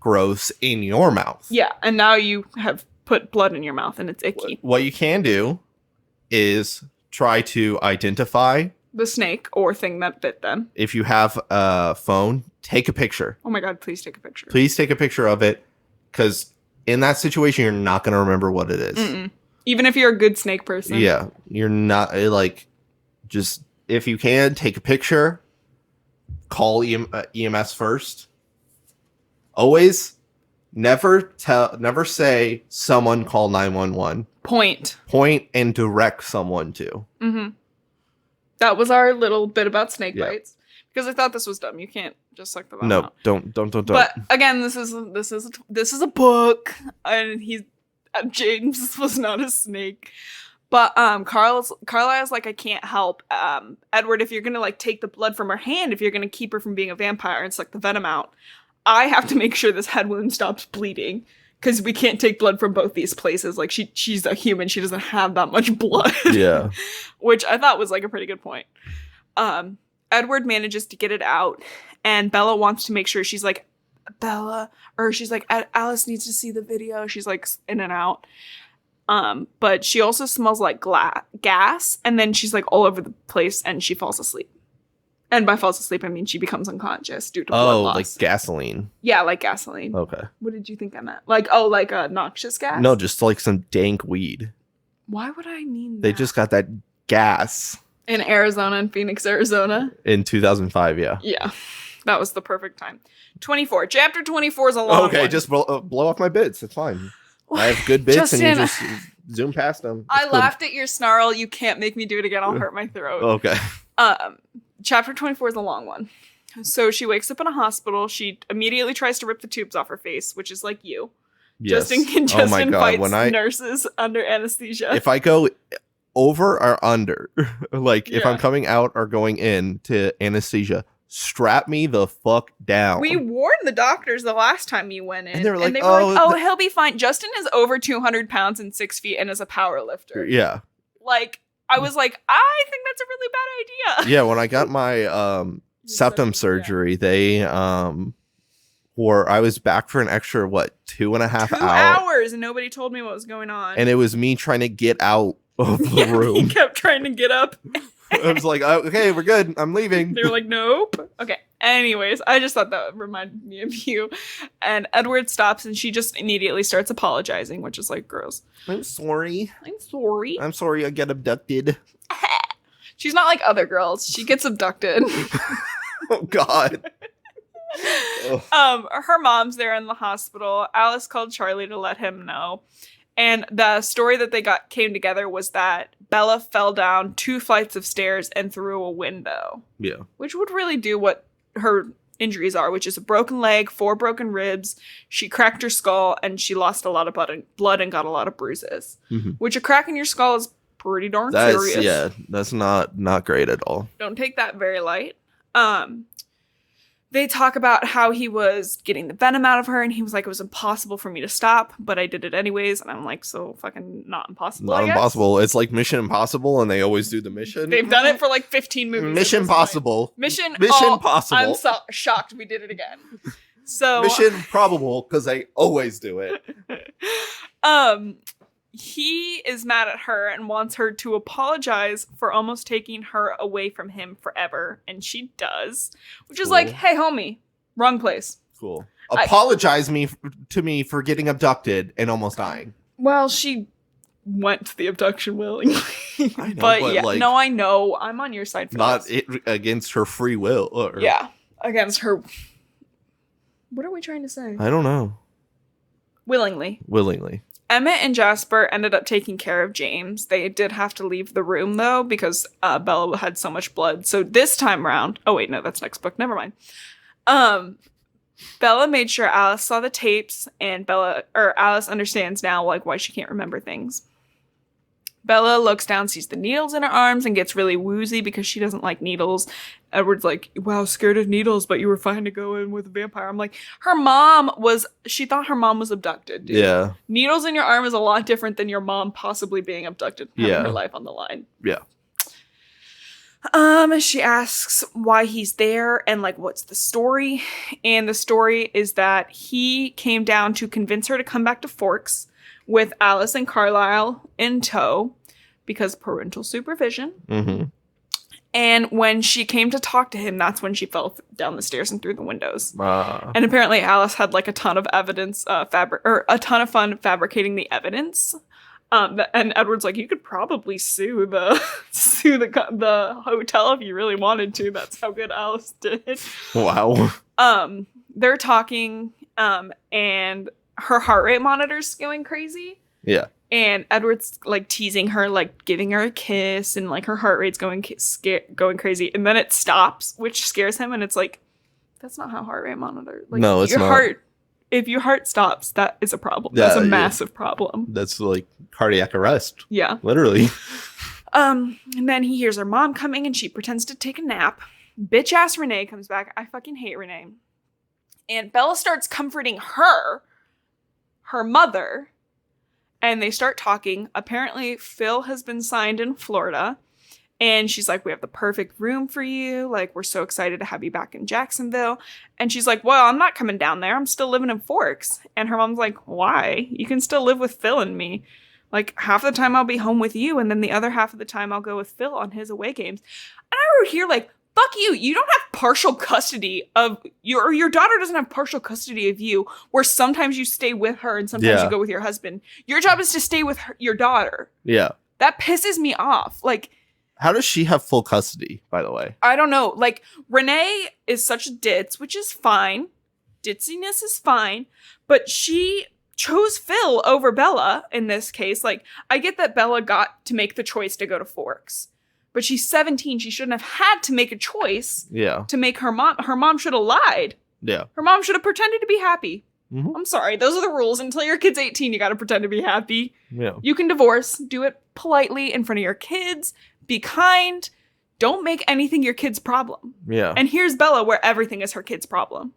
gross in your mouth. Yeah. And now you have put blood in your mouth and it's icky. What you can do is try to identify the snake or thing that bit them. If you have a phone, take a picture. Oh my god, please take a picture. Please take a picture of it, because in that situation, you're not going to remember what it is. Even if you're a good snake person. Yeah, you're not, like, just if you can, take a picture, call EMS first. Always never say someone call 911. Point and direct someone to. Mm-hmm. That was our little bit about snake bites. Because I thought this was dumb. You can't just suck the venom out. Don't. But again, this is a book, and James was not a snake. But Carlisle's like, I can't help Edward, if you're gonna like take the blood from her hand, if you're gonna keep her from being a vampire and suck the venom out, I have to make sure this head wound stops bleeding. Because we can't take blood from both these places. Like, she's a human. She doesn't have that much blood. Yeah. Which I thought was, like, a pretty good point. Edward manages to get it out. And Bella wants to make sure she's like, Alice needs to see the video. She's, like, in and out. But she also smells like gas. And then she's, like, all over the place. And she falls asleep. And by falls asleep, I mean she becomes unconscious due to blood loss. Like gasoline. Yeah, like gasoline. Okay. What did you think I meant? Like a noxious gas? No, just like some dank weed. Why would I mean that? They just got that gas. In Arizona, in Phoenix, Arizona? In 2005, yeah. Yeah. That was the perfect time. 24. Chapter 24 is a long one. Okay, just blow off my bits. It's fine. I have good bits Justin, and you just zoom past them. I laughed at your snarl. You can't make me do it again. I'll hurt my throat. Okay. Chapter 24 is a long one. So she wakes up in a hospital. She immediately tries to rip the tubes off her face, which is like you. Yes. Justin fights nurses under anesthesia. If I go over or under, like if I'm coming out or going in to anesthesia, strap me the fuck down. We warned the doctors the last time you went in. And they were like, he'll be fine. Justin is over 200 pounds and 6 feet and is a power lifter. Yeah. Like, I was like, I think that's a really bad idea. Yeah, when I got my septum surgery, they I was back for an extra 2.5 hours, and nobody told me what was going on. And it was me trying to get out of the room. He kept trying to get up. I was like, okay, we're good. I'm leaving. They were like, nope. Okay. Anyways, I just thought that reminded me of you. And Edward stops and she just immediately starts apologizing, which is like gross. I'm sorry. I'm sorry I get abducted. She's not like other girls. She gets abducted. Oh, God. Her mom's there in the hospital. Alice called Charlie to let him know. And the story that they came together was that Bella fell down 2 flights of stairs and through a window. Yeah. Which would really do what her injuries are, which is a broken leg, 4 broken ribs. She cracked her skull and she lost a lot of blood and got a lot of bruises. Mm-hmm. Which a crack in your skull is pretty darn serious. Yeah, that's not great at all. Don't take that very light. They talk about how he was getting the venom out of her, and he was like, it was impossible for me to stop, but I did it anyways. And I'm like, so fucking not impossible. Not impossible. It's like Mission Impossible, and they always do the mission. They've done it for like 15 movies. Mission Impossible. Mission Possible. I'm shocked we did it again. So Mission Probable, because they always do it. He is mad at her and wants her to apologize for almost taking her away from him forever. And she does. Which is like, hey, homie, wrong place. Cool. Apologize to me for getting abducted and almost dying. Well, she went to the abduction willingly. I know, but yeah, like, no, I know. I'm on your side for not this. Against her free will. Yeah, against her. What are we trying to say? I don't know. Willingly. Emmett and Jasper ended up taking care of James. They did have to leave the room, though, because Bella had so much blood. So this time around... Oh, wait, no, that's next book. Never mind. Bella made sure Alice saw the tapes, and Alice understands now, like, why she can't remember things. Bella looks down, sees the needles in her arms, and gets really woozy because she doesn't like needles. Edward's like, wow, scared of needles, but you were fine to go in with a vampire. I'm like, she thought her mom was abducted, dude. Yeah. Needles in your arm is a lot different than your mom possibly being abducted, having her life on the line. Yeah. She asks why he's there and, like, what's the story? And the story is that he came down to convince her to come back to Forks with Alice and Carlisle in tow because parental supervision. Mm-hmm. And when she came to talk to him, that's when she fell down the stairs and through the windows. And apparently Alice had like a ton of evidence, a ton of fun fabricating the evidence. And Edward's like, you could probably sue the hotel if you really wanted to. That's how good Alice did. Wow. They're talking, and her heart rate monitor's going crazy. Yeah. And Edward's like teasing her, like giving her a kiss, and like her heart rate's going crazy. And then it stops, which scares him. And it's like, that's not how heart rate monitor. Like, no, it's not. If your heart stops, that is a problem. That's a massive problem. That's like cardiac arrest. Yeah. Literally. And then he hears her mom coming, and she pretends to take a nap. Bitch ass Renee comes back. I fucking hate Renee. And Bella starts comforting her mother, and they start talking. Apparently, Phil has been signed in Florida, and she's like, we have the perfect room for you. Like, we're so excited to have you back in Jacksonville. And she's like, well, I'm not coming down there. I'm still living in Forks. And her mom's like, why? You can still live with Phil and me. Like, half the time I'll be home with you, and then the other half of the time I'll go with Phil on his away games. And I would hear, like, fuck you. You don't have partial custody of you, or your daughter doesn't have partial custody of you, where sometimes you stay with her and sometimes you go with your husband. Your job is to stay with your daughter. Yeah. That pisses me off. Like, how does she have full custody, by the way? I don't know. Like, Renee is such a ditz, which is fine. Ditziness is fine. But she chose Phil over Bella in this case. Like, I get that Bella got to make the choice to go to Forks. But she's 17. She shouldn't have had to make a choice to make her mom. Her mom should have lied. Yeah. Her mom should have pretended to be happy. Mm-hmm. I'm sorry. Those are the rules. Until your kid's 18, you got to pretend to be happy. Yeah. You can divorce. Do it politely in front of your kids. Be kind. Don't make anything your kid's problem. Yeah. And here's Bella, where everything is her kid's problem.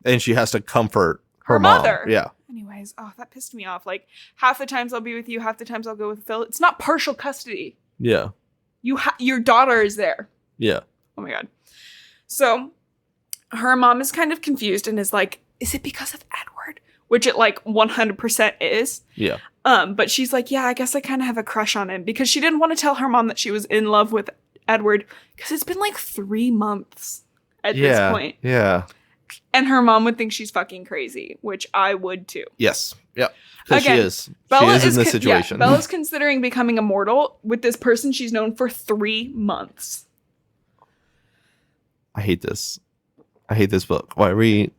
And she has to comfort her mother. Yeah. Anyways, that pissed me off. Like, half the times I'll be with you, half the times I'll go with Phil. It's not partial custody. Yeah. Your daughter is there. Yeah. Oh my God. So her mom is kind of confused and is like, is it because of Edward? Which it like 100% is. Yeah. But she's like, yeah, I guess I kind of have a crush on him, because she didn't want to tell her mom that she was in love with Edward, because it's been like 3 months at this point. Yeah. And her mom would think she's fucking crazy, which I would too. Yes. Yep. Because she is. Bella is in this situation. Yeah, Bella's considering becoming immortal with this person she's known for 3 months. I hate this. I hate this book. Why are we?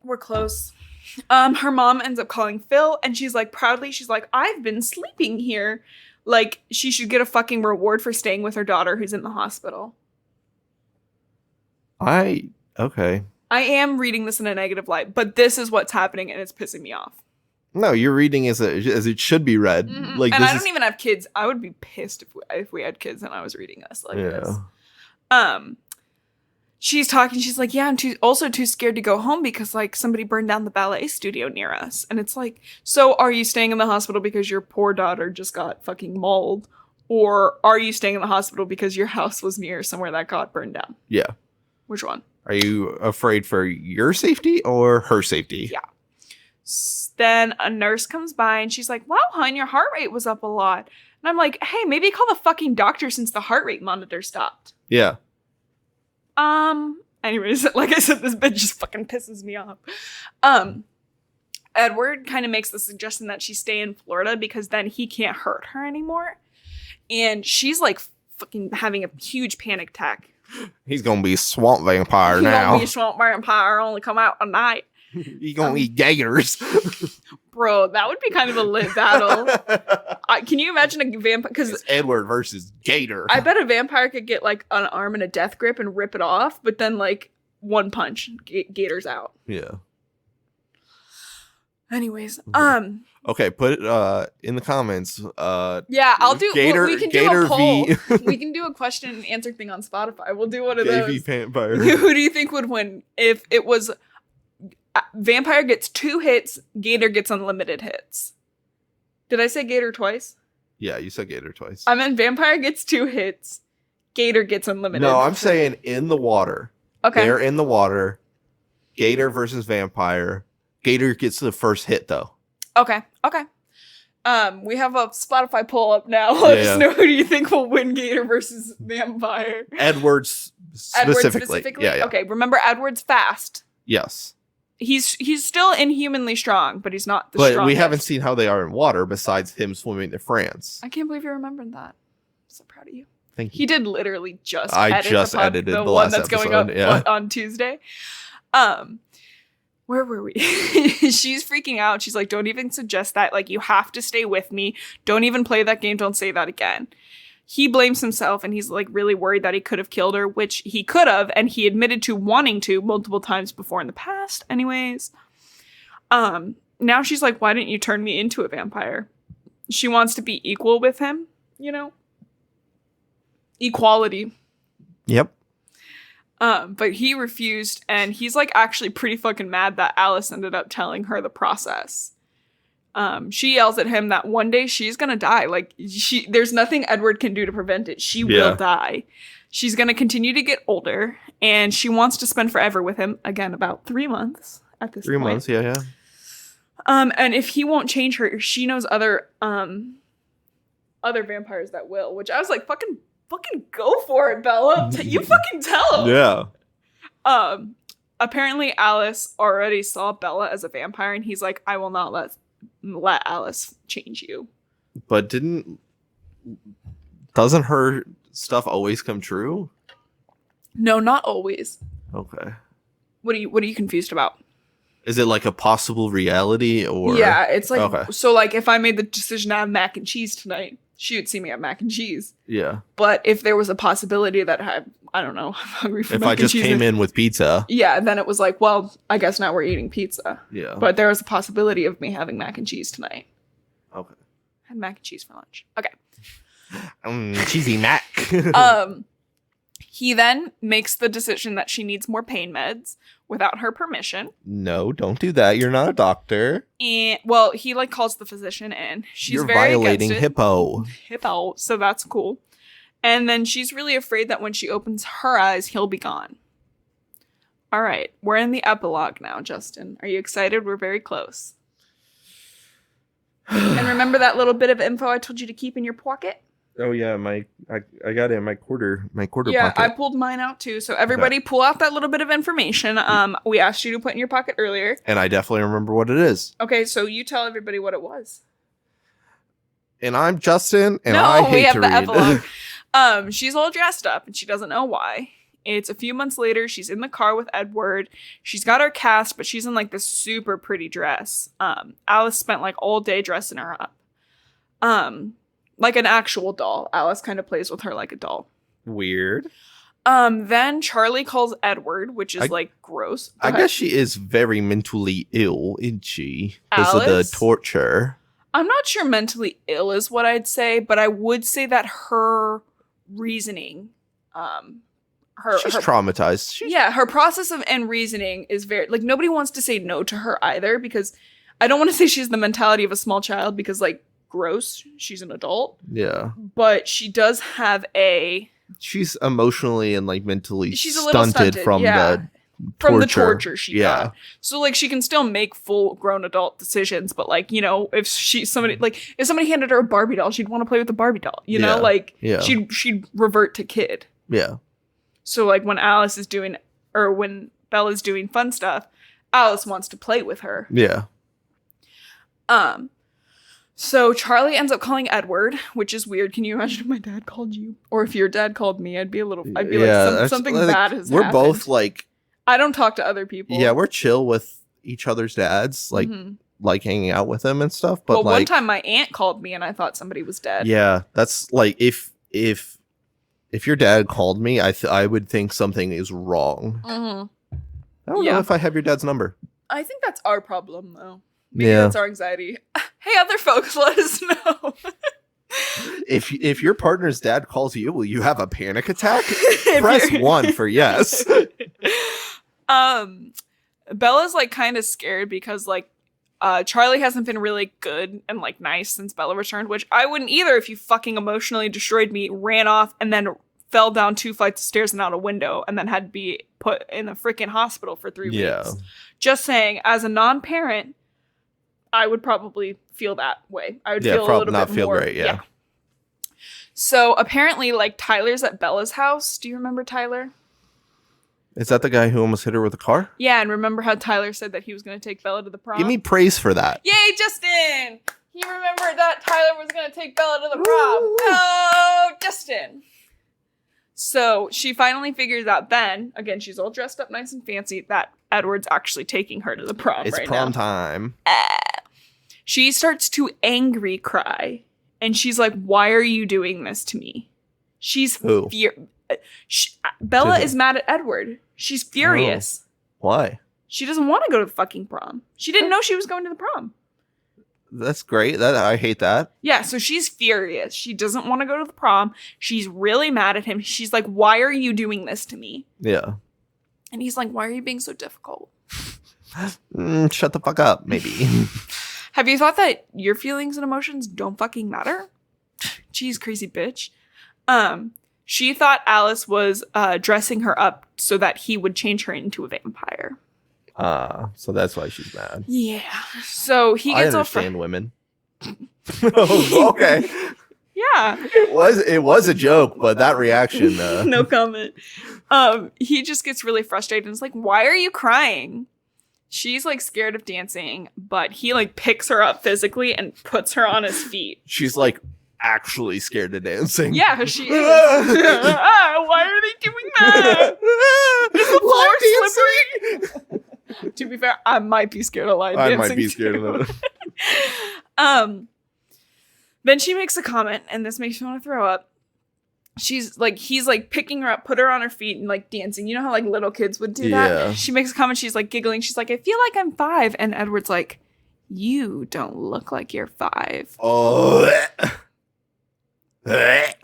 We're close. Her mom ends up calling Phil, and she's like, proudly, she's like, I've been sleeping here. Like, she should get a fucking reward for staying with her daughter who's in the hospital. Okay. I am reading this in a negative light, but this is what's happening, and it's pissing me off. No, you're reading as it should be read. Mm-hmm. Like, and I don't even have kids. I would be pissed if we had kids and I was reading this like this. She's talking. She's like, yeah, I'm also too scared to go home because like somebody burned down the ballet studio near us. And it's like, so are you staying in the hospital because your poor daughter just got fucking mauled? Or are you staying in the hospital because your house was near somewhere that got burned down? Yeah. Which one? Are you afraid for your safety or her safety? Yeah. Then a nurse comes by and she's like, wow, hon, your heart rate was up a lot. And I'm like, hey, maybe call the fucking doctor since the heart rate monitor stopped. Yeah. Anyways, like I said, this bitch just fucking pisses me off. Edward kind of makes the suggestion that she stay in Florida because then he can't hurt her anymore. And she's like fucking having a huge panic attack. He's gonna be a swamp vampire now. He's gonna be a swamp vampire, only come out at night. He's gonna eat gators. Bro, that would be kind of a lit battle. Can you imagine a vampire? Because it's Edward versus Gator. I bet a vampire could get like an arm and a death grip and rip it off, but then like one punch, Gator's out. Yeah. Anyways, okay, put it in the comments. Yeah, I'll do. Gator, we can Gator do a poll. v. We can do a question and answer thing on Spotify. We'll do one of Gay v those. vampire. Who do you think would win if it was vampire gets 2 hits, Gator gets unlimited hits? Did I say Gator twice? Yeah, you said Gator twice. I meant vampire gets 2 hits, Gator gets unlimited. No, I'm saying in the water. Okay. They're in the water. Gator versus vampire. Gator gets the first hit though. Okay. We have a Spotify poll up now. Let us know who do you think will win, Gator versus vampire. Edwards specifically. Yeah. Okay, remember Edward's fast. Yes. He's still inhumanly strong, but he's not the But strongest. we haven't seen how they are in water besides him swimming to France. I can't believe you remembered that. I'm so proud of you. Thank you. He did literally just I just edited the one last that's episode, going up yeah. on Tuesday. Where were we? She's freaking out. She's like, don't even suggest that. Like, you have to stay with me. Don't even play that game. Don't say that again. He blames himself, and he's like really worried that he could have killed her, which he could have, and he admitted to wanting to multiple times before in the past. Anyways, now she's like, why didn't you turn me into a vampire? She wants to be equal with him, you know? Equality. Yep. But he refused, and he's like actually pretty fucking mad that Alice ended up telling her the process. She yells at him that one day she's gonna die. Like, there's nothing Edward can do to prevent it. She will die. She's gonna continue to get older, and she wants to spend forever with him. Again, about 3 months at this point. 3 months, yeah. And if he won't change her, she knows other vampires that will. Which I was like, fucking go for it, Bella. You fucking tell him. Yeah. Apparently Alice already saw Bella as a vampire, and he's like, I will not let Alice change you. But doesn't her stuff always come true? No, not always. Okay. What are you confused about? Is it like a possible reality or? Yeah, it's like, okay. So like if I made the decision to have mac and cheese tonight, she would see me have mac and cheese. Yeah. But if there was a possibility that I don't know, I'm hungry for if mac I and just cheese. came in with pizza. Yeah, then it was like, well, I guess now we're eating pizza. Yeah. But there was a possibility of me having mac and cheese tonight. Okay. I had mac and cheese for lunch. Okay. Cheesy mac. He then makes the decision that she needs more pain meds without her permission. No, don't do that. You're not a doctor. And well, he like calls the physician in. She's You're very violating against it. hippo. So that's cool. And then she's really afraid that when she opens her eyes, he'll be gone. All right, we're in the epilogue now, Justin. Are you excited? We're very close. And remember that little bit of info I told you to keep in your pocket? Oh yeah, I got it in my quarter Yeah, pocket. I pulled mine out too. So everybody pull out that little bit of information. We asked you to put in your pocket earlier. And I definitely remember what it is. Okay, so you tell everybody what it was. And I'm Justin, and no, I hate we have to the read. epilogue. She's all dressed up, and she doesn't know why. It's a few months later. She's in the car with Edward. She's got her cast, but she's in like this super pretty dress. Alice spent like all day dressing her up. Like an actual doll. Alice kind of plays with her like a doll. Weird. Then Charlie calls Edward, which is like gross. I guess she is very mentally ill, isn't she? Because of the Alice? torture. I'm not sure mentally ill is what I'd say, but I would say that her reasoning, She's traumatized. her process and reasoning is very, like, nobody wants to say no to her either, because I don't want to say she has the mentality of a small child, because, like, gross, she's an adult. Yeah. But she does have she's emotionally and like mentally she's a little stunted from yeah. the torture she got. So like she can still make full grown adult decisions, but like, you know, if somebody handed her a Barbie doll, she'd want to play with the Barbie doll, you know, like she'd revert to kid. Yeah. So like when when Bella's doing fun stuff, Alice wants to play with her. Yeah. So Charlie ends up calling Edward, which is weird. Can you imagine if my dad called you? Or if your dad called me, I'd be like, something bad has happened. We're both like... I don't talk to other people. Yeah, we're chill with each other's dads, like like hanging out with them and stuff. But well, like, one time my aunt called me and I thought somebody was dead. Yeah, that's like if your dad called me, I would think something is wrong. Mm-hmm. I don't know if I have your dad's number. I think that's our problem, though. Maybe Yeah, that's our anxiety. Hey, other folks, let us know. if your partner's dad calls you, will you have a panic attack? Press 1 for yes. Bella's like kind of scared because like Charlie hasn't been really good and like nice since Bella returned, which I wouldn't either if you fucking emotionally destroyed me, ran off, and then fell down 2 flights of stairs and out a window, and then had to be put in a freaking hospital for 3 weeks. Just saying, as a non-parent, I would probably feel that way. I would feel a little not bit feel more, great. Yeah. So apparently, like, Tyler's at Bella's house. Do you remember Tyler? Is that the guy who almost hit her with a car? Yeah, and remember how Tyler said that he was going to take Bella to the prom? Give me praise for that. Yay, Justin! He remembered that Tyler was going to take Bella to the prom. Oh, Justin! So she finally figures out then, again, she's all dressed up nice and fancy, that Edward's actually taking her to the prom It's right prom now. time. She starts to angry cry. And she's like, why are you doing this to me? She's Who? Bella is mad at Edward. She's furious. Oh. Why? She doesn't want to go to the fucking prom. She didn't know she was going to the prom. That's great. I hate that. Yeah, so she's furious. She doesn't want to go to the prom. She's really mad at him. She's like, why are you doing this to me? Yeah. And he's like, why are you being so difficult? Shut the fuck up, maybe. Have you thought that your feelings and emotions don't fucking matter? Jeez, crazy bitch. She thought Alice was dressing her up so that he would change her into a vampire. So that's why she's mad. Yeah. So he gets I off. understand women. Oh, okay. Yeah. It was a joke, but that reaction. No comment. He just gets really frustrated and is like, why are you crying? She's like scared of dancing, but he like picks her up physically and puts her on his feet. She's like actually scared of dancing. Yeah, she is. Why are they doing that? Is the floor slippery? To be fair, I might be scared of line dancing. I might be scared of that. Then she makes a comment, and this makes me want to throw up. He's like picking her up, put her on her feet, and like dancing. You know how like little kids would do that? Yeah. She makes a comment. She's like giggling. She's like, I feel like I'm 5. And Edward's like, you don't look like you're 5. Oh. Don't say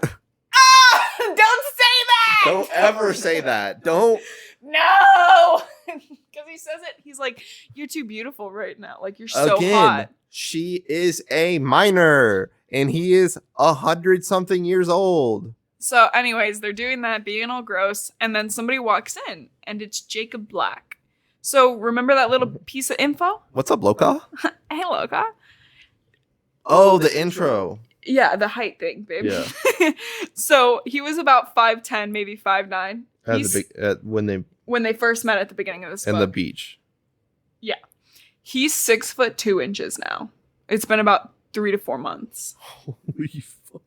that! Don't ever say that. Don't. No! Because he says it. He's like, you're too beautiful right now. Like, you're so hot. She is a minor, and he is 100-something years old. So, anyways, they're doing that, being all gross, and then somebody walks in, and it's Jacob Black. So, remember that little piece of info? What's up, Loka? Hey, Loka. Oh, the intro. Yeah, the height thing, babe. Yeah. So, he was about 5'10", maybe 5'9". When they first met at the beginning of this book. And the beach. Yeah. He's 6'2" now. It's been about 3 to 4 months. Holy fuck.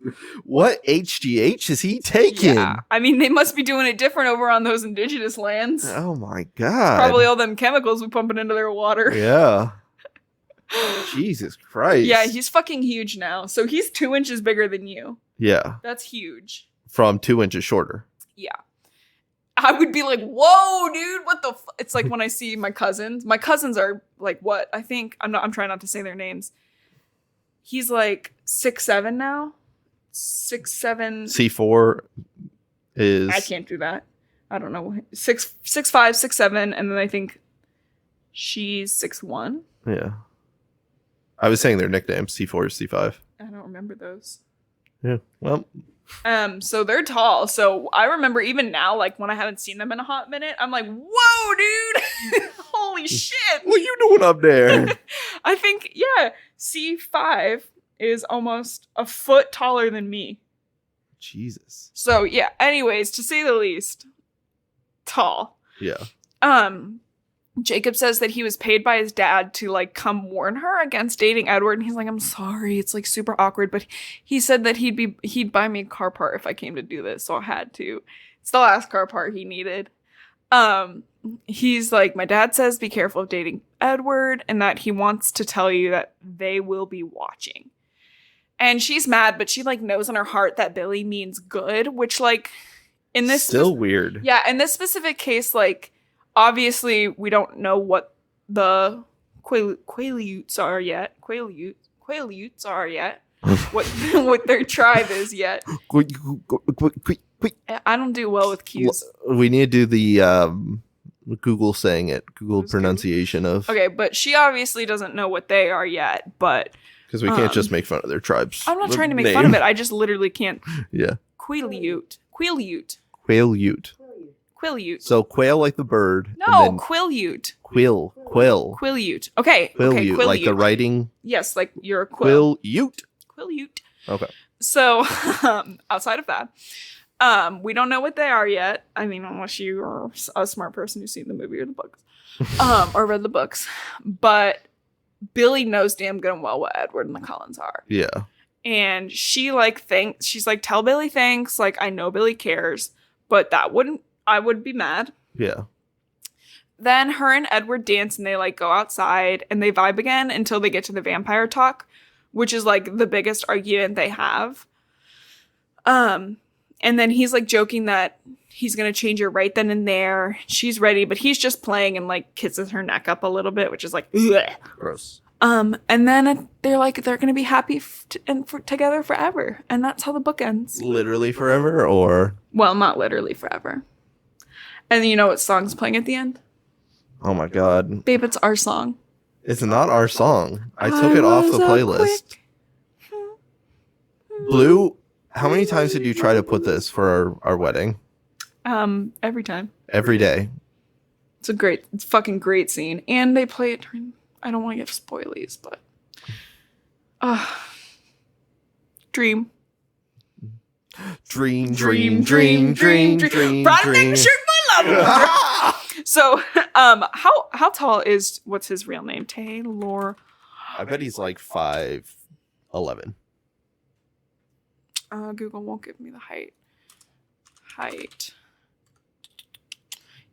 What HGH is he taking? Yeah. I mean, they must be doing it different over on those indigenous lands. Oh my god. Probably all them chemicals we pumping into their water. Yeah. Jesus Christ. Yeah, he's fucking huge now. So he's 2 inches bigger than you. Yeah. That's huge. From 2 inches shorter. Yeah. I would be like, whoa, dude, what the It's like when I see my cousins. My cousins are like, what? I think, I'm trying not to say their names. He's like 6'7" now. 6'7". C4 is... I can't do that. I don't know. 6'5", 6'7", and then I think she's 6'1". Yeah. I was saying their nicknames, C4, C5. I don't remember those. Yeah, well... So they're tall. So I remember even now, like when I haven't seen them in a hot minute, I'm like, whoa, dude. Holy shit. What are you doing up there? I think, yeah, C5 is almost a foot taller than me. Jesus. So yeah, anyways, to say the least, tall. Yeah. Jacob says that he was paid by his dad to like come warn her against dating Edward, and he's like, I'm sorry, it's like super awkward, but he said that he'd buy me a car part if I came to do this, so I had to. It's the last car part he needed. He's like, my dad says be careful of dating Edward, and that he wants to tell you that they will be watching. And she's mad, but she like knows in her heart that Billy means good, which like in this still weird. Yeah, in this specific case, like obviously, we don't know what the Quaaludes are yet. Quaaludes are yet. What their tribe is yet. I don't do well with cues. We need to do the Google saying it. Google pronunciation of. Okay, but she obviously doesn't know what they are yet, but... Because we can't just make fun of their tribes. I'm not trying to make fun of it. I just literally can't. Yeah. Quaalude. So quail like the bird. No, Quaalude. Quill. Quaalude. Okay. Quaalude, like the writing. Yes, like you're a quill. Quaalude. Quaalude. Okay. So, outside of that, We don't know what they are yet. I mean, unless you are a smart person who's seen the movie or the books, or read the books. But Billy knows damn good and well what Edward and the Cullens are. Yeah. And she thinks, she's like, tell Billy thanks. Like, I know Billy cares, but I would be mad. Yeah. Then her and Edward dance and they like go outside and they vibe again until they get to the vampire talk, which is like the biggest argument they have. And then he's like joking that he's going to change her right then and there. She's ready, but he's just playing and like kisses her neck up a little bit, which is like, ugh. Gross. And then they're going to be happy together forever. And that's how the book ends. Literally forever, or? Well, not literally forever. And you know what song's playing at the end? Oh my God. Babe, it's our song. It's not our song. I took it off the playlist. Blue, how many times did you try to put this for our wedding? Every time. Every day. It's a fucking great scene. And they play it during, I don't want to give spoilies, but Dream. Dream. So, how tall is, what's his real name? Taylor. I bet he's like 5'11". Google won't give me the height.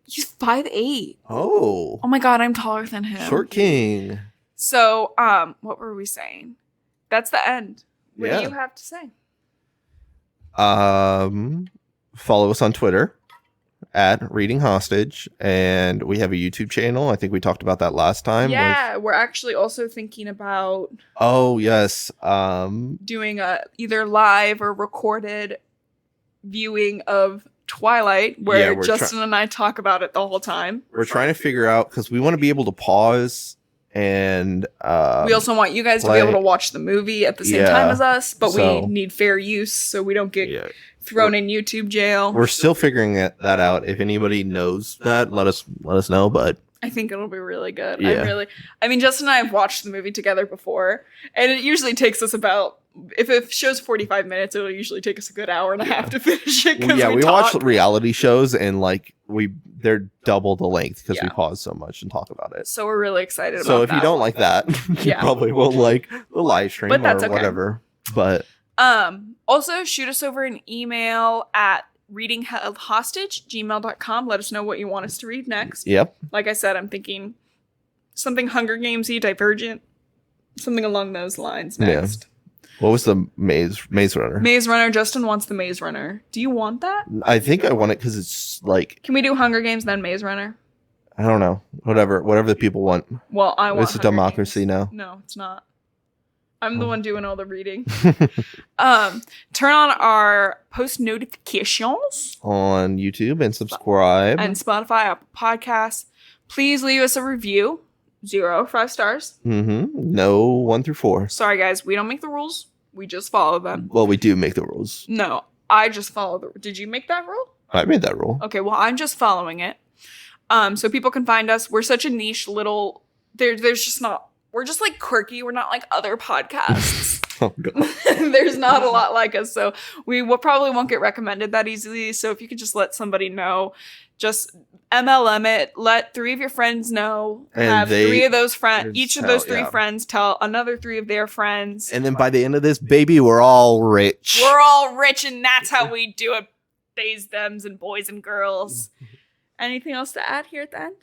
He's 5'8". Oh my God, I'm taller than him. Short king. So, what were we saying? That's the end. What do you have to say? Follow us on Twitter at Reading Hostage, and we have a YouTube channel. I think we talked about that last time. Yeah, we're actually also thinking about doing a either live or recorded viewing of Twilight, where Justin and I talk about it the whole time. We're trying to figure out, because we want to be able to pause, and we also want you guys to be able to watch the movie at the same time as us, but we need fair use so we don't get thrown in YouTube jail. We're still figuring that out. If anybody knows that, let us know. But I think it'll be really good. I mean, Justin and I have watched the movie together before, and it usually takes us about, if it shows 45 minutes, it'll usually take us a good hour and a half to finish it. We watch reality shows, and like they're double the length because we pause so much and talk about it. So we're really excited about that. So if you don't like that, you probably won't like the live stream or whatever. But also shoot us over an email at readinghostage@gmail.com. Let us know what you want us to read next. Yep. Like I said, I'm thinking something Hunger Games-y, Divergent, something along those lines next. Yeah. What was the Maze Runner? Maze Runner. Justin wants the Maze Runner. Do you want that? I think I want it because it's like... Can we do Hunger Games then Maze Runner? I don't know. Whatever the people want. Well, I want It's a democracy now. No, it's not. I'm the one doing all the reading. Turn on our post notifications on YouTube and subscribe. And Spotify, Apple Podcasts. Please leave us a review. 0, 5 stars. No 1 through 4. Sorry, guys. We don't make the rules. We just follow them. Well, we do make the rules. No, I just follow the... Did you make that rule? I made that rule. Okay, well, I'm just following it. So people can find us. We're such a niche little... There's just not... We're just like quirky. We're not like other podcasts. Oh, God. There's not a lot like us. So we probably won't get recommended that easily. So if you could just let somebody know, just MLM it. Let 3 of your friends know. And have 3 of those friends. Each of those 3 yeah. friends tell another 3 of their friends. And then by the end of this, baby, we're all rich. We're all rich, and that's how we do it. Theys, thems, and boys and girls. Anything else to add here at the end?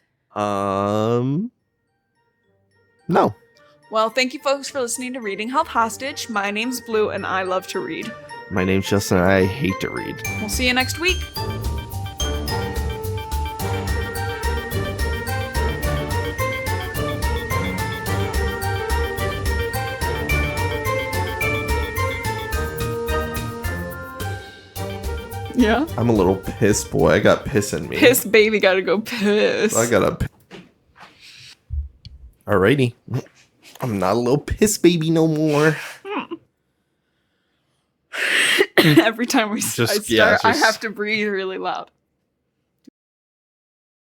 No. Well, thank you folks for listening to Reading Held Hostage. My name's Blue, and I love to read. My name's Justin, and I hate to read. We'll see you next week. Yeah? I'm a little pissed boy. I got piss in me. Piss baby gotta go piss. I gotta Alrighty. I'm not a little piss baby no more. Every time I start, I have to breathe really loud.